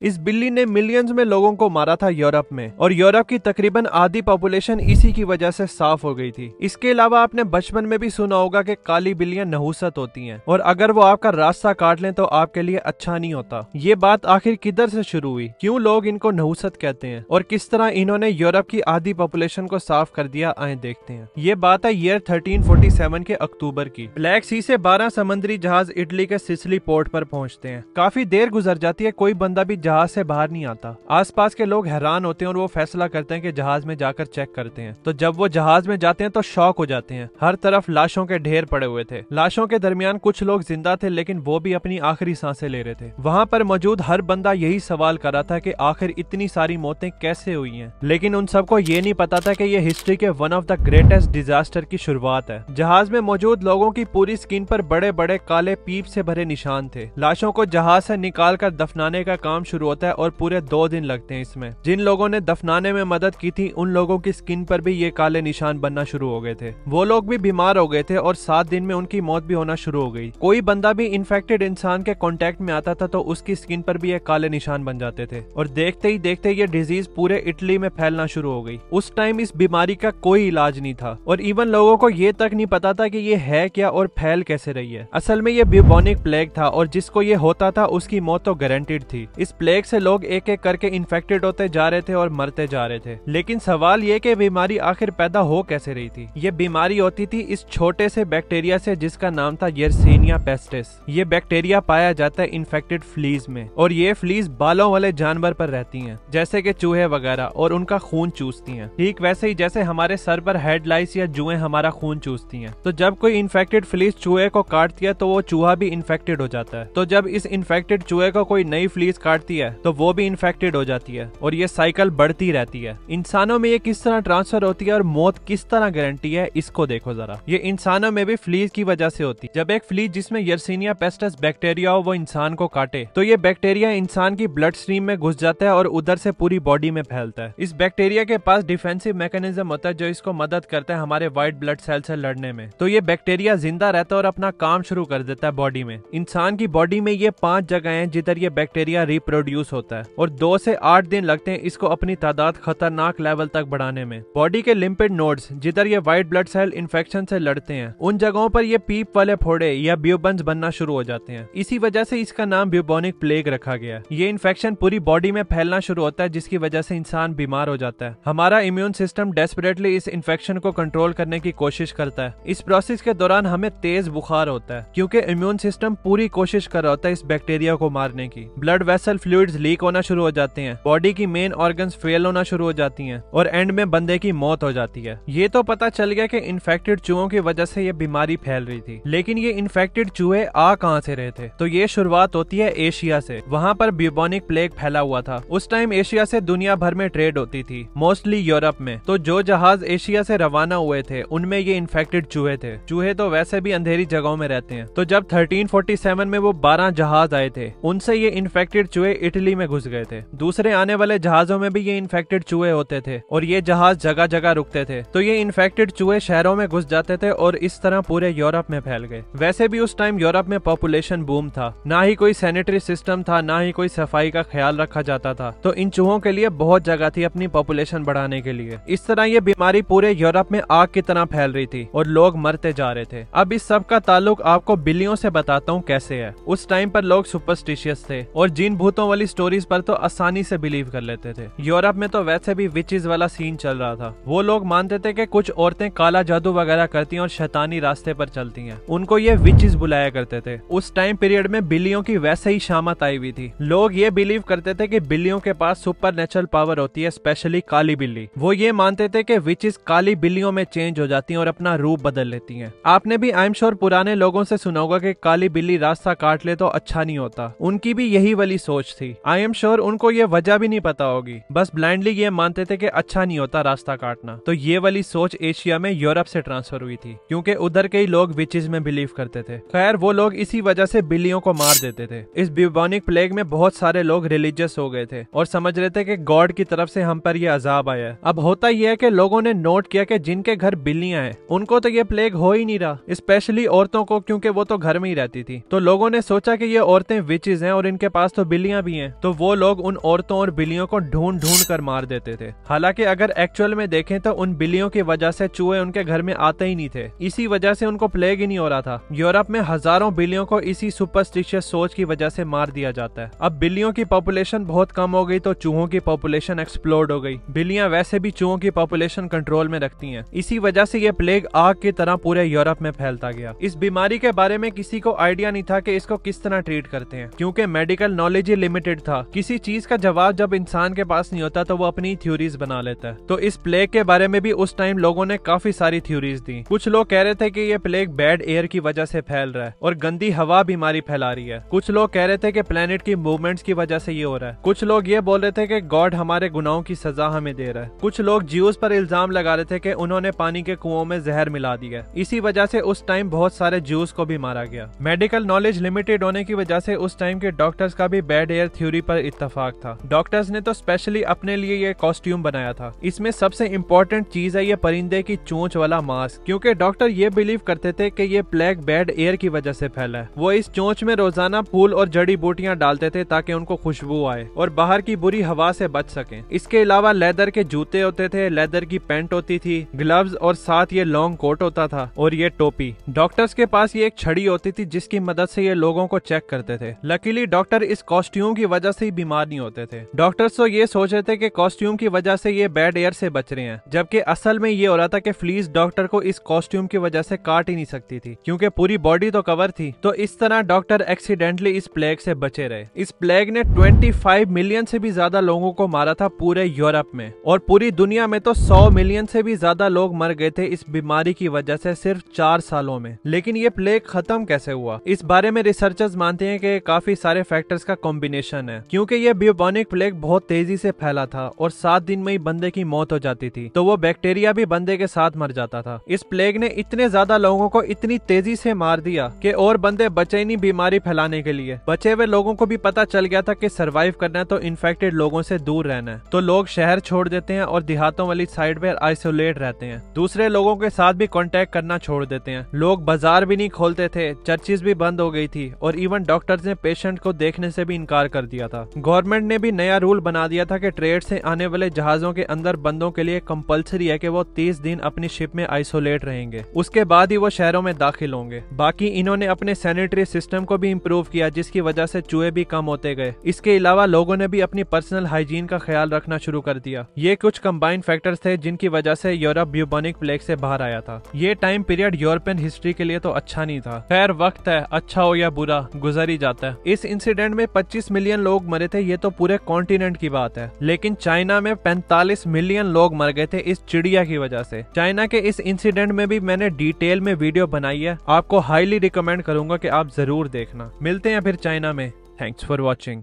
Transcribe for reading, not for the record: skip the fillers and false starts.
इस बिल्ली ने मिलियंस में लोगों को मारा था यूरोप में, और यूरोप की तकरीबन आधी पॉपुलेशन इसी की वजह से साफ हो गई थी। इसके अलावा आपने बचपन में भी सुना होगा कि काली बिल्लियां नहुसत होती हैं और अगर वो आपका रास्ता काट लें तो आपके लिए अच्छा नहीं होता। ये बात आखिर किधर से शुरू हुई, क्यों लोग इनको नहुसत कहते हैं और किस तरह इन्होंने यूरोप की आधी पॉपुलेशन को साफ कर दिया, आए देखते हैं। ये बात है ईयर 1347 के अक्टूबर की। ब्लैक सी से 12 समुद्री जहाज इटली के सिसिली पोर्ट पर पहुंचते हैं। काफी देर गुजर जाती है, कोई बंदा भी जहाज से बाहर नहीं आता। आसपास के लोग हैरान होते हैं और वो फैसला करते हैं कि जहाज में जाकर चेक करते हैं। तो जब वो जहाज में जाते हैं तो शॉक हो जाते हैं। हर तरफ लाशों के ढेर पड़े हुए थे। लाशों के दरमियान कुछ लोग जिंदा थे, लेकिन वो भी अपनी आखिरी सांसें ले रहे थे। वहां पर मौजूद हर बंदा यही सवाल कर रहा था कि आखिर इतनी सारी मौतें कैसे हुई हैं। लेकिन उन सबको ये नहीं पता था कि ये हिस्ट्री के one of the greatest disaster की शुरुआत है। जहाज में मौजूद लोगों की पूरी स्किन पर बड़े बड़े काले पीप से भरे निशान थे। लाशों को जहाज से निकाल कर दफनाने का काम शुरू होता है और पूरे 2 दिन लगते हैं इसमें। जिन लोगों ने दफनाने में मदद की थी उन लोगों की स्किन पर भी ये काले निशान बनना शुरू हो गए थे। वो लोग भी बीमार हो गए थे और 7 दिन में उनकी मौत भी होना शुरू हो गई। कोई बंदा भी इन्फेक्टेड इंसान के कांटेक्ट में आता था तो उसकी स्किन पर भी ये काले निशान बन जाते थे और देखते ही देखते ये डिजीज पूरे इटली में फैलना शुरू हो गई। उस टाइम इस बीमारी का कोई इलाज नहीं था और इवन लोगों को ये तक नहीं पता था कि ये है क्या और फैल कैसे रही है। असल में ये ब्यूबोनिक प्लेग था और जिसको ये होता था उसकी मौत तो गारंटीड थी। इस प्लेग से लोग एक एक करके इन्फेक्टेड होते जा रहे थे और मरते जा रहे थे। लेकिन सवाल ये कि बीमारी आखिर पैदा हो कैसे रही थी। ये बीमारी होती थी इस छोटे से बैक्टीरिया से जिसका नाम था यर्सीनिया पेस्टिस। ये बैक्टीरिया पाया जाता है इन्फेक्टेड फ्लीज में और ये फ्लीज बालों वाले जानवर पर रहती हैं, जैसे कि चूहे वगैरह, और उनका खून चूसती हैं। ठीक वैसे ही जैसे हमारे सर पर हेड लाइस या जुएं हमारा खून चूसती हैं। तो जब कोई इन्फेक्टेड फ्लीज चूहे को काटती है तो वो चूहा भी इन्फेक्टेड हो जाता है। तो जब इस इन्फेक्टेड चूहे को कोई नई फ्लीज काटती है तो वो भी इन्फेक्टेड हो जाती है और ये साइकिल बढ़ती रहती है। इंसानों में ये किस तरह ट्रांसफर होती है और मौत किस तरह गारंटी है, इसको देखो जरा। ये इंसानों में भी फ्लीज की वजह से होती है। जब एक फ्लीज जिसमें यर्सीनिया पेस्टिस बैक्टीरिया हो वो इंसान को काटे तो ये बैक्टीरिया इंसान की ब्लड स्ट्रीम में घुस जाता है और उधर से पूरी बॉडी में फैलता है। इस बैक्टीरिया के पास डिफेंसिव मैकेनिज्म होता है जो इसको मदद करता है हमारे व्हाइट ब्लड सेल से लड़ने में। तो ये बैक्टीरिया जिंदा रहता है और अपना काम शुरू कर देता है बॉडी में। इंसान की बॉडी में ये 5 जगह हैं जिधर ये बैक्टीरिया रिप्रोड्यूस होता है और 2 से 8 दिन लगते हैं इसको अपनी तादाद खतरनाक लेवल तक बढ़ाने में। बॉडी के लिम्पिड नोड्स जिधर ये व्हाइट ब्लड सेल इन्फेक्शन से लड़ते हैं उन जगहों पर ये पीप वाले फोड़े या ब्यूबन्स बनना शुरू हो जाते हैं। इसी वजह से इसका नाम ब्यूबोनिक प्लेग रखा गया। ये इन्फेक्शन पूरी बॉडी में फैलना शुरू होता है जिसकी वजह से इंसान बीमार हो जाता है। हमारा इम्यून सिस्टम डेस्परेटली इस इन्फेक्शन को कंट्रोल करने की कोशिश करता है। इस प्रोसेस के दौरान हमें तेज बुखार होता है क्योंकि इम्यून सिस्टम पूरी कोशिश कर रहा होता है इस बैक्टीरिया को मारने की। ब्लड वेसल फ्लूइड्स लीक होना शुरू हो जाते हैं, बॉडी की मेन ऑर्गन्स फेल होना शुरू हो जाती हैं और एंड में बंदे की मौत हो जाती है। ये तो पता चल गया कि इन्फेक्टेड चूहों की वजह से ये बीमारी फैल रही थी, लेकिन ये इन्फेक्टेड चूहे आ कहां से रहे थे? तो ये शुरुआत होती है एशिया से। वहां पर ब्यूबोनिक प्लेग फैला हुआ था। उस टाइम एशिया से दुनिया भर में ट्रेड होती थी, मोस्टली यूरोप में। तो जो जहाज एशिया से रवाना हुए थे उनमें ये इन्फेक्टेड चूहे थे। चूहे तो वैसे भी अंधेरी जगहों में रहते हैं। तो जब 1347 में वो 12 जहाज आए थे उनसे ये इन्फेक्टेड चूहे इटली में घुस गए थे। दूसरे आने वाले जहाजों में भी ये इन्फेक्टेड चूहे होते थे और ये जहाज जगह जगह रुकते थे। तो ये इन्फेक्टेड चूहे शहरों में घुस जाते थे और इस तरह पूरे यूरोप में फैल गए। वैसे भी उस टाइम यूरोप में पॉपुलेशन बूम था, ना ही कोई सैनिटरी सिस्टम था, ना ही कोई सफाई का ख्याल रखा जाता था। तो इन चूहों के लिए बहुत जगह थी अपनी पॉपुलेशन बढ़ाने के लिए। इस तरह ये बीमारी पूरे यूरोप में आग की तरह फैल रही थी और लोग मरते जा रहे थे। अब इस सब का ताल्लुक आपको बिल्लियों से बताता हूँ कैसे है। उस टाइम पर लोग सुपरस्टिशियस थे और जिन भूतों वाली स्टोरीज पर तो आसानी से बिलीव कर लेते थे। यूरोप में तो वैसे भी विचेस वाला सीन चल रहा था। वो लोग मानते थे कि कुछ औरतें काला जादू वगैरह करती हैं और शैतानी रास्ते पर चलती हैं। उनको ये विचेस बुलाया करते थे। उस टाइम पीरियड में बिल्लियों की वैसे ही शामत आई हुई थी। लोग ये बिलीव करते थे कि बिल्लियों के पास सुपर नेचुरल पावर होती है, स्पेशली काली बिल्ली। वो ये मानते थे कि विचेस काली बिल्लियों में चेंज हो जाती हैं और अपना रूप बदल लेती हैं। आपने भी आई एम श्योर पुराने लोगों से सुना होगा कि काली बिल्ली रास्ता काट ले तो अच्छा नहीं होता। उनकी भी यही वाली सोच थी। आई एम श्योर उनको ये वजह भी नहीं पता होगी, बस ब्लाइंडली ये मानते थे कि अच्छा नहीं होता रास्ता काटना। तो ये वाली सोच एशिया में यूरोप से ट्रांसफर हुई थी क्योंकि उधर के ही लोग विचेस में बिलीव करते थे। खैर वो लोग इसी वजह से बिल्लियों को मार देते थे। इस ब्यूबोनिक प्लेग में बहुत सारे लोग रिलीजियस हो गए थे और समझ रहे थे कि गॉड की तरफ से हम पर यह अजाब आया है। अब होता यह है कि लोगों ने नोट किया कि जिनके घर बिल्लियां हैं उनको तो ये प्लेग हो ही नहीं रहा, स्पेशली औरतों को, क्योंकि वो तो घर में ही रहती थी। तो लोगों ने सोचा कि ये औरतें विचेस हैं और इनके पास तो बिल्लियां भी भी हैं तो वो लोग उन औरतों और बिल्लियों को ढूंढ ढूंढ कर मार देते थे। हालांकि अगर एक्चुअल में देखें तो उन बिल्लियों की वजह से चूहे उनके घर में आते ही नहीं थे, इसी वजह से उनको प्लेग ही नहीं हो रहा था। यूरोप में हजारों बिल्लियों को इसी सुपरस्टिशियस सोच की वजह से मार दिया जाता है। अब बिल्लियों की पॉपुलेशन बहुत कम हो गई तो चूहों की पॉपुलेशन एक्सप्लोड हो गई। बिल्लियां वैसे भी चूहों की पॉपुलेशन कंट्रोल में रखती हैं, इसी वजह से ये प्लेग आग की तरह पूरे यूरोप में फैलता गया। इस बीमारी के बारे में किसी को आइडिया नहीं था कि इसको किस तरह ट्रीट करते हैं, क्योंकि मेडिकल नॉलेज ही लिमिटेड था। किसी चीज का जवाब जब इंसान के पास नहीं होता तो वो अपनी थ्योरीज बना लेता है। तो इस प्लेग के बारे में भी उस टाइम लोगों ने काफी सारी थ्योरीज दी। कुछ लोग कह रहे थे कि ये प्लेग बैड एयर की वजह से फैल रहा है और गंदी हवा बीमारी फैला रही है। कुछ लोग कह रहे थे कि प्लेनेट की मूवमेंट्स की वजह से ये हो रहा है। कुछ लोग ये बोल रहे थे कि गॉड हमारे गुनाहों की सजा हमें दे रहा है। कुछ लोग ज्यूस पर इल्जाम लगा रहे थे कि उन्होंने पानी के कुओं में जहर मिला दिया। इसी वजह से उस टाइम बहुत सारे ज्यूस को भी मारा गया। मेडिकल नॉलेज लिमिटेड होने की वजह से उस टाइम के डॉक्टर्स का भी बैड एयर थ्योरी पर इत्तेफाक था। डॉक्टर्स ने तो स्पेशली अपने लिए ये कॉस्ट्यूम बनाया था। इसमें सबसे इम्पोर्टेंट चीज है ये परिंदे की चोंच वाला मास्क, क्योंकि डॉक्टर ये बिलीव करते थे कि ये प्लेग बैड एयर की वजह से फैला है। वो इस चोंच में रोजाना फूल और जड़ी बूटियां डालते थे ताकि उनको खुशबू आए और बाहर की बुरी हवा से बच सकें। इसके अलावा लेदर के जूते होते थे, लेदर की पैंट होती थी, ग्लव्स और साथ ये लॉन्ग कोट होता था और ये टोपी। डॉक्टर्स के पास ये एक छड़ी होती थी जिसकी मदद से ये लोगों को चेक करते थे। लकीली डॉक्टर इस कॉस्ट्यूम की वजह से ही बीमार नहीं होते थे। डॉक्टर्स तो ये सोच रहे थे कि कॉस्ट्यूम की वजह से ये बैड एयर से बच रहे हैं, जबकि असल में ये हो रहा था कि फ्लीज डॉक्टर को इस कॉस्ट्यूम की वजह से काट ही नहीं सकती थी, क्योंकि पूरी बॉडी तो कवर थी। तो इस तरह डॉक्टर एक्सीडेंटली इस प्लेग से बचे रहे। इस प्लेग ने 25 मिलियन से भी ज्यादा लोगों को मारा था पूरे यूरोप में, और पूरी दुनिया में तो 100 मिलियन से भी ज्यादा लोग मर गए थे इस बीमारी की वजह से सिर्फ 4 सालों में। लेकिन ये प्लेग खत्म कैसे हुआ, इस बारे में रिसर्चर्स मानते हैं कि काफी सारे फैक्टर्स का कॉम्बिनेशन है। क्योंकि ये ब्यूबोनिक प्लेग बहुत तेजी से फैला था और 7 दिन में ही बंदे की मौत हो जाती थी, तो वो बैक्टीरिया भी बंदे के साथ मर जाता था। इस प्लेग ने इतने ज्यादा लोगों को इतनी तेजी से मार दिया कि और बंदे बचे ही नहीं बीमारी फैलाने के लिए। बचे हुए लोगों को भी पता चल गया था कि सरवाइव करना है तो इन्फेक्टेड लोगों से दूर रहना है, तो लोग शहर छोड़ देते हैं और देहातों वाली साइड पर आइसोलेट रहते हैं। दूसरे लोगों के साथ भी कांटेक्ट करना छोड़ देते हैं। लोग बाजार भी नहीं खोलते थे, चर्चिज भी बंद हो गई थी और इवन डॉक्टर्स ने पेशेंट को देखने से भी इनकार कर दिया था। गवर्नमेंट ने भी नया रूल बना दिया था कि ट्रेड से आने वाले जहाजों के अंदर बंदों के लिए कंपलसरी है कि वो 30 दिन अपनी शिप में आइसोलेट रहेंगे, उसके बाद ही वो शहरों में दाखिल होंगे। बाकी इन्होंने अपने सैनिटरी सिस्टम को भी इम्प्रूव किया, जिसकी वजह से चूहे भी कम होते गए। इसके अलावा लोगों ने भी अपनी पर्सनल हाइजीन का ख्याल रखना शुरू कर दिया। ये कुछ कंबाइंड फैक्टर्स थे जिनकी वजह से यूरोप ब्यूबोनिक प्लेग से बाहर आया था। ये टाइम पीरियड यूरोपियन हिस्ट्री के लिए तो अच्छा नहीं था। खैर वक्त है, अच्छा हो या बुरा गुजर ही जाता है। इस इंसिडेंट में 25 मिलियन लोग मरे थे, ये तो पूरे कॉन्टिनेंट की बात है। लेकिन चाइना में 45 मिलियन लोग मर गए थे इस चिड़िया की वजह से। चाइना के इस इंसिडेंट में भी मैंने डिटेल में वीडियो बनाई है, आपको हाईली रिकमेंड करूंगा कि आप जरूर देखना। मिलते हैं फिर चाइना में। Thanks for watching.